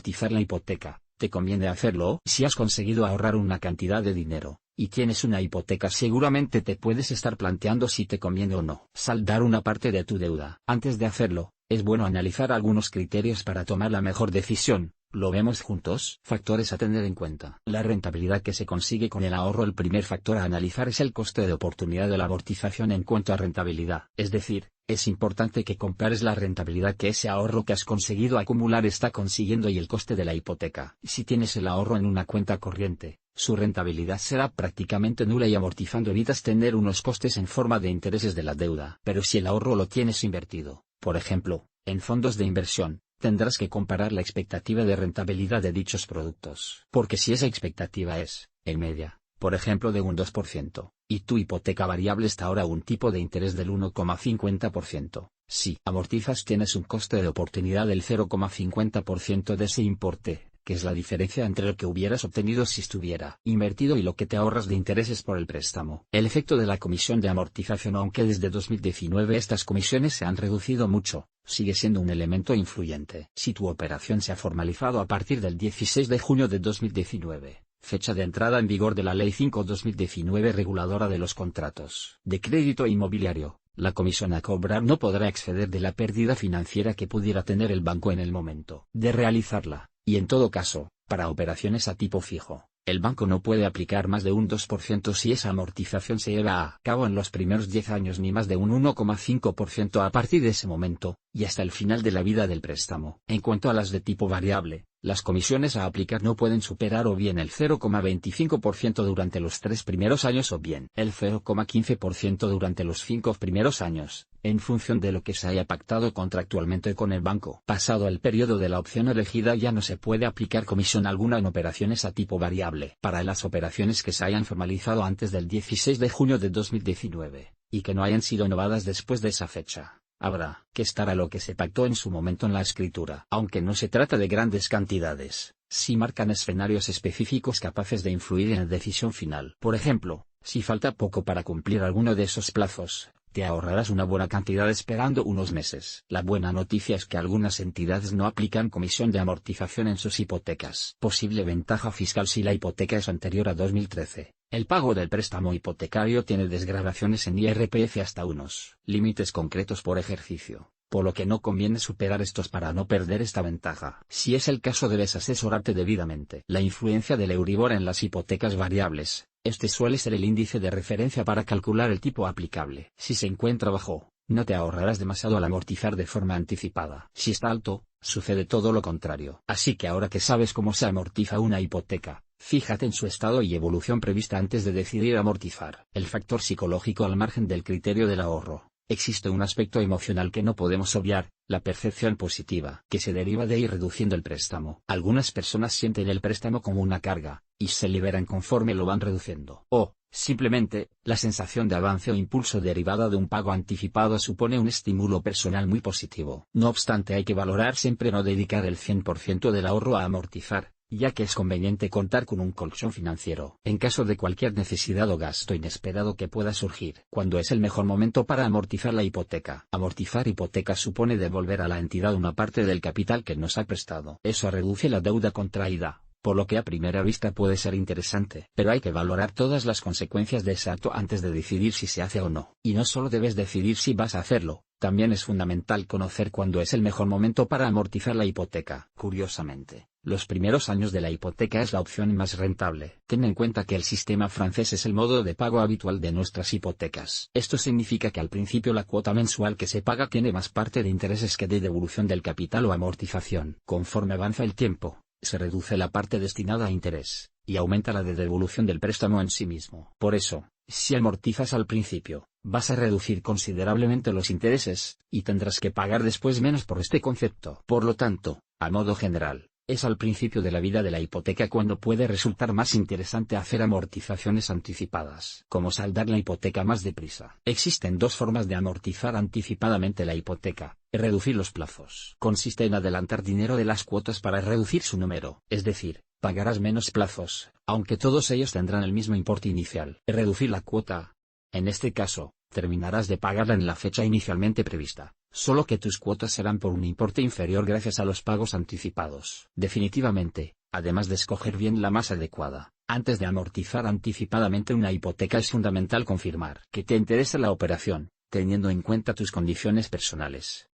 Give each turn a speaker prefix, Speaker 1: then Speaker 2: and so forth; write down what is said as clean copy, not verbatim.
Speaker 1: amortizar la hipoteca, te conviene hacerlo si has conseguido ahorrar una cantidad de dinero, y tienes una hipoteca. Seguramente te puedes estar planteando si te conviene o no saldar una parte de tu deuda. Antes de hacerlo, es bueno analizar algunos criterios para tomar la mejor decisión. ¿Lo vemos juntos? Factores a tener en cuenta. La rentabilidad que se consigue con el ahorro. El primer factor a analizar es el coste de oportunidad de la amortización en cuanto a rentabilidad. Es decir, es importante que compares la rentabilidad que ese ahorro que has conseguido acumular está consiguiendo y el coste de la hipoteca. Si tienes el ahorro en una cuenta corriente, su rentabilidad será prácticamente nula y amortizando evitas tener unos costes en forma de intereses de la deuda. Pero si el ahorro lo tienes invertido, por ejemplo, en fondos de inversión, tendrás que comparar la expectativa de rentabilidad de dichos productos. Porque si esa expectativa es, en media, por ejemplo de un 2%, y tu hipoteca variable está ahora a un tipo de interés del 1,50%, si amortizas tienes un coste de oportunidad del 0,50% de ese importe, que es la diferencia entre lo que hubieras obtenido si estuviera invertido y lo que te ahorras de intereses por el préstamo. El efecto de la comisión de amortización. Aunque desde 2019 estas comisiones se han reducido mucho, sigue siendo un elemento influyente. Si tu operación se ha formalizado a partir del 16 de junio de 2019, fecha de entrada en vigor de la Ley 5/2019 reguladora de los contratos de crédito inmobiliario, la comisión a cobrar no podrá exceder de la pérdida financiera que pudiera tener el banco en el momento de realizarla. Y en todo caso, para operaciones a tipo fijo, el banco no puede aplicar más de un 2% si esa amortización se lleva a cabo en los primeros 10 años ni más de un 1,5% a partir de ese momento, y hasta el final de la vida del préstamo. En cuanto a las de tipo variable, las comisiones a aplicar no pueden superar o bien el 0,25% durante los 3 primeros años o bien el 0,15% durante los 5 primeros años, en función de lo que se haya pactado contractualmente con el banco. Pasado el periodo de la opción elegida ya no se puede aplicar comisión alguna en operaciones a tipo variable. Para las operaciones que se hayan formalizado antes del 16 de junio de 2019, y que no hayan sido novadas después de esa fecha, habrá que estar a lo que se pactó en su momento en la escritura. Aunque no se trata de grandes cantidades, sí marcan escenarios específicos capaces de influir en la decisión final. Por ejemplo, si falta poco para cumplir alguno de esos plazos, te ahorrarás una buena cantidad esperando unos meses. La buena noticia es que algunas entidades no aplican comisión de amortización en sus hipotecas. Posible ventaja fiscal. Si la hipoteca es anterior a 2013, el pago del préstamo hipotecario tiene desgravaciones en IRPF hasta unos límites concretos por ejercicio, por lo que no conviene superar estos para no perder esta ventaja. Si es el caso, debes asesorarte debidamente. La influencia del Euribor en las hipotecas variables. Este suele ser el índice de referencia para calcular el tipo aplicable. Si se encuentra bajo, no te ahorrarás demasiado al amortizar de forma anticipada. Si está alto, sucede todo lo contrario. Así que ahora que sabes cómo se amortiza una hipoteca, fíjate en su estado y evolución prevista antes de decidir amortizar. El factor psicológico. Al margen del criterio del ahorro, existe un aspecto emocional que no podemos obviar, la percepción positiva que se deriva de ir reduciendo el préstamo. Algunas personas sienten el préstamo como una carga, y se liberan conforme lo van reduciendo. O, simplemente, la sensación de avance o impulso derivada de un pago anticipado supone un estímulo personal muy positivo. No obstante, hay que valorar siempre no dedicar el 100% del ahorro a amortizar, ya que es conveniente contar con un colchón financiero en caso de cualquier necesidad o gasto inesperado que pueda surgir. ¿Cuándo es el mejor momento para amortizar la hipoteca? Amortizar hipoteca supone devolver a la entidad una parte del capital que nos ha prestado. Eso reduce la deuda contraída, por lo que a primera vista puede ser interesante. Pero hay que valorar todas las consecuencias de ese acto antes de decidir si se hace o no. Y no solo debes decidir si vas a hacerlo, también es fundamental conocer cuándo es el mejor momento para amortizar la hipoteca. Curiosamente, los primeros años de la hipoteca es la opción más rentable. Ten en cuenta que el sistema francés es el modo de pago habitual de nuestras hipotecas. Esto significa que al principio la cuota mensual que se paga tiene más parte de intereses que de devolución del capital o amortización. Conforme avanza el tiempo, se reduce la parte destinada a interés, y aumenta la de devolución del préstamo en sí mismo. Por eso, si amortizas al principio, vas a reducir considerablemente los intereses, y tendrás que pagar después menos por este concepto. Por lo tanto, a modo general, es al principio de la vida de la hipoteca cuando puede resultar más interesante hacer amortizaciones anticipadas. ¿Cómo saldar la hipoteca más deprisa? Existen dos formas de amortizar anticipadamente la hipoteca. Reducir los plazos. Consiste en adelantar dinero de las cuotas para reducir su número. Es decir, pagarás menos plazos, aunque todos ellos tendrán el mismo importe inicial. Reducir la cuota. En este caso, terminarás de pagarla en la fecha inicialmente prevista, solo que tus cuotas serán por un importe inferior gracias a los pagos anticipados. Definitivamente, además de escoger bien la más adecuada, antes de amortizar anticipadamente una hipoteca es fundamental confirmar que te interesa la operación, teniendo en cuenta tus condiciones personales.